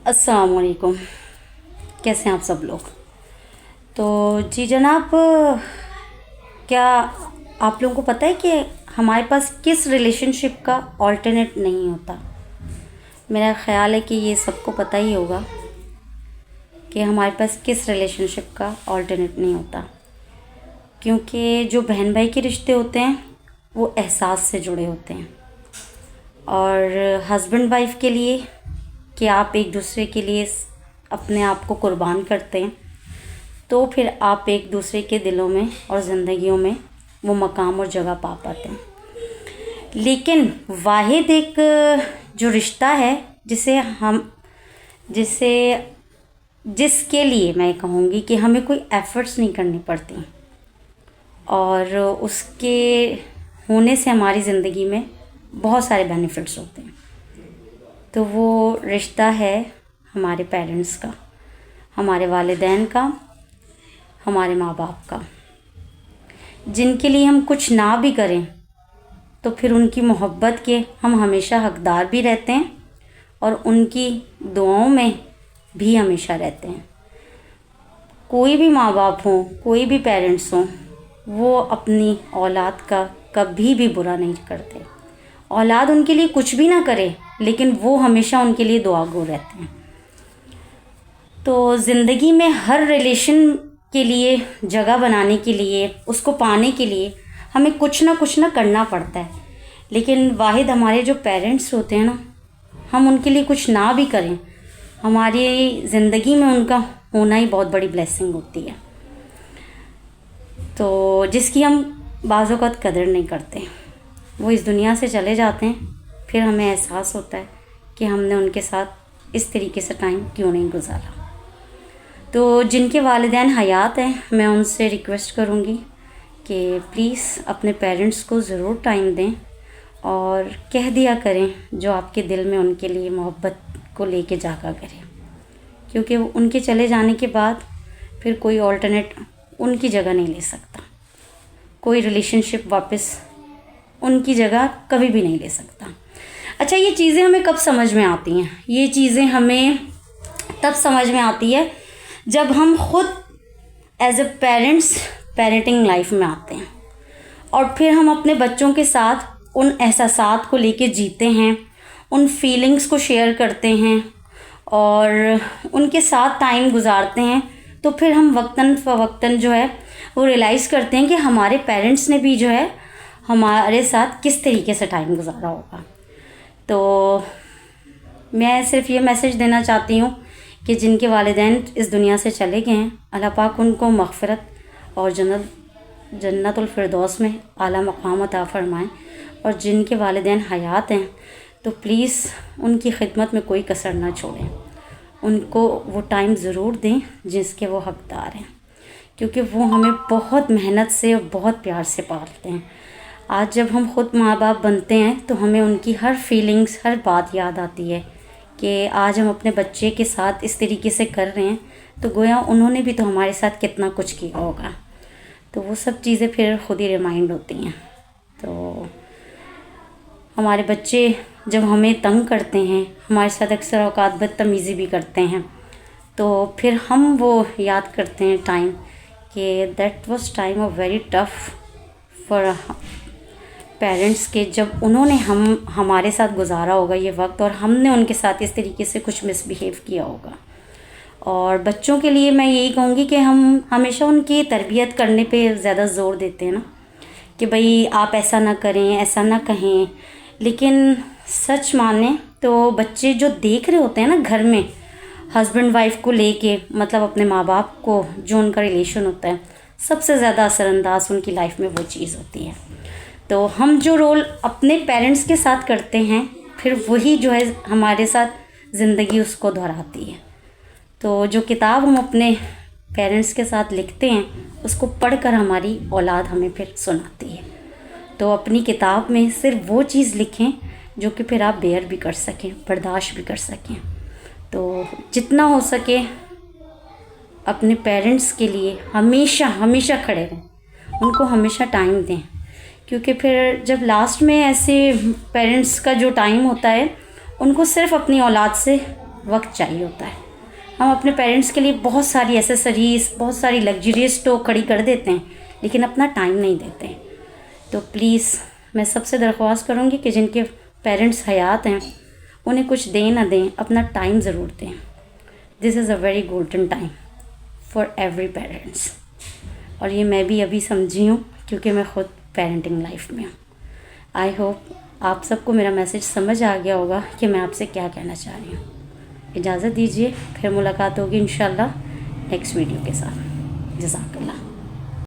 अस्सलाम वालेकुम। कैसे हैं आप सब लोग? तो जी जनाब, क्या आप लोगों को पता है कि हमारे पास किस रिलेशनशिप का ऑल्टरनेट नहीं होता? मेरा ख़्याल है कि ये सबको पता ही होगा कि हमारे पास किस रिलेशनशिप का ऑल्टरनेट नहीं होता, क्योंकि जो बहन भाई के रिश्ते होते हैं वो एहसास से जुड़े होते हैं। और हस्बैंड वाइफ के लिए कि आप एक दूसरे के लिए अपने आप को कुर्बान करते हैं, तो फिर आप एक दूसरे के दिलों में और ज़िंदगियों में वो मकाम और जगह पा पाते हैं। लेकिन वाहिद एक जो रिश्ता है जिसके लिए मैं कहूँगी कि हमें कोई एफ़र्ट्स नहीं करनी पड़ती और उसके होने से हमारी ज़िंदगी में बहुत सारे बेनिफिट्स होते हैं, तो वो रिश्ता है हमारे पेरेंट्स का, हमारे वालिदैन का, हमारे माँ बाप का, जिनके लिए हम कुछ ना भी करें तो फिर उनकी मोहब्बत के हम हमेशा हकदार भी रहते हैं और उनकी दुआओं में भी हमेशा रहते हैं। कोई भी माँ बाप हों, कोई भी पेरेंट्स हों, वो अपनी औलाद का कभी भी बुरा नहीं करते। औलाद उनके लिए कुछ भी ना करे, लेकिन वो हमेशा उनके लिए दुआगो रहते हैं। तो ज़िंदगी में हर रिलेशन के लिए जगह बनाने के लिए, उसको पाने के लिए हमें कुछ ना करना पड़ता है। लेकिन वाहिद हमारे जो पेरेंट्स होते हैं ना, हम उनके लिए कुछ ना भी करें, हमारी ज़िंदगी में उनका होना ही बहुत बड़ी ब्लेसिंग होती है, तो जिसकी हम बाज़ औक़ात कदर नहीं करते। वो इस दुनिया से चले जाते हैं, फिर हमें एहसास होता है कि हमने उनके साथ इस तरीके से टाइम क्यों नहीं गुजारा। तो जिनके वालिदैन हयात हैं, मैं उनसे रिक्वेस्ट करूँगी कि प्लीज़ अपने पेरेंट्स को ज़रूर टाइम दें और कह दिया करें जो आपके दिल में उनके लिए मोहब्बत को लेके जागा करें, क्योंकि उनके चले जाने के बाद फिर कोई ऑल्टरनेट उनकी जगह नहीं ले सकता। कोई रिलेशनशिप वापस उनकी जगह कभी भी नहीं ले सकता। अच्छा, ये चीज़ें हमें कब समझ में आती हैं? ये चीज़ें हमें तब समझ में आती है जब हम ख़ुद as a parents parenting life में आते हैं और फिर हम अपने बच्चों के साथ उन एहसासात को लेके जीते हैं, उन फीलिंग्स को शेयर करते हैं और उनके साथ टाइम गुजारते हैं। तो फिर हम वक्तन फ़वक्तन जो है वो रियलाइज़ करते हैं कि हमारे पेरेंट्स ने भी जो है हमारे साथ किस तरीके से टाइम गुजारा होगा। तो मैं सिर्फ ये मैसेज देना चाहती हूँ कि जिनके वालिदैन इस दुनिया से चले गए हैं, अल्लाह पाक उनको मग़फ़िरत और जन्नतुल फ़िरदौस में आला मक़ाम अता फ़रमाएँ, और जिनके वालिदैन हयात हैं तो प्लीज़ उनकी खिदमत में कोई कसर ना छोड़ें, उनको वो टाइम ज़रूर दें जिसके वो हक़दार हैं, क्योंकि वो हमें बहुत मेहनत से और बहुत प्यार से पालते हैं। आज जब हम ख़ुद माँ बाप बनते हैं तो हमें उनकी हर फीलिंग्स, हर बात याद आती है कि आज हम अपने बच्चे के साथ इस तरीके से कर रहे हैं, तो गोया उन्होंने भी तो हमारे साथ कितना कुछ किया होगा। तो वो सब चीज़ें फिर ख़ुद ही रिमाइंड होती हैं। तो हमारे बच्चे जब हमें तंग करते हैं, हमारे साथ अक्सर औक़ात बदतमीज़ी भी करते हैं, तो फिर हम वो याद करते हैं टाइम कि that was time of very tough for parents के, जब उन्होंने हमारे साथ गुजारा होगा ये वक्त और हमने उनके साथ इस तरीके से कुछ मिसबिहेव किया होगा। और बच्चों के लिए मैं यही कहूँगी कि हम हमेशा उनकी तरबियत करने पे ज़्यादा ज़ोर देते हैं ना, कि भाई आप ऐसा ना करें, ऐसा ना कहें, लेकिन सच माने तो बच्चे जो देख रहे होते हैं ना घर में हस्बैंड वाइफ को लेके, मतलब अपने माँ बाप को जो उनका रिलेशन होता है, सबसे ज़्यादा असरअंदाज उनकी लाइफ में वो चीज़ होती है। तो हम जो रोल अपने पेरेंट्स के साथ करते हैं, फिर वही जो है हमारे साथ ज़िंदगी उसको दोहराती है। तो जो किताब हम अपने पेरेंट्स के साथ लिखते हैं, उसको पढ़कर हमारी औलाद हमें फिर सुनाती है। तो अपनी किताब में सिर्फ वो चीज़ लिखें जो कि फिर आप बेयर भी कर सकें, बर्दाश्त भी कर सकें। तो जितना हो सके अपने पेरेंट्स के लिए हमेशा खड़े रहें, उनको हमेशा टाइम दें, क्योंकि फिर जब लास्ट में ऐसे पेरेंट्स का जो टाइम होता है, उनको सिर्फ अपनी औलाद से وقت چاہیے ہوتا ہے. ہم اپنے پیرنٹس کے لیے بہت ساری ایسیسریز، بہت ساری لگژریز اسٹاک کھڑی کر دیتے ہیں، لیکن اپنا ٹائم نہیں دیتے. تو پلیز میں سب سے درخواست کروں گی کہ جن کے پیرنٹس حیات ہیں انہیں کچھ دیں نہ دیں، اپنا ٹائم ضرور دیں. This is a very golden time for every parents. اور یہ میں بھی ابھی سمجھی ہوں کیونکہ میں خود پیرنٹنگ لائف میں ہوں. آئی ہوپ آپ سب کو میرا میسج سمجھ آ گیا ہوگا کہ میں آپ سے کیا کہنا چاہ رہی ہوں. اجازت دیجیے، پھر ملاقات ہوگی انشاءاللہ نیکسٹ ویڈیو کے ساتھ. جزاک اللہ.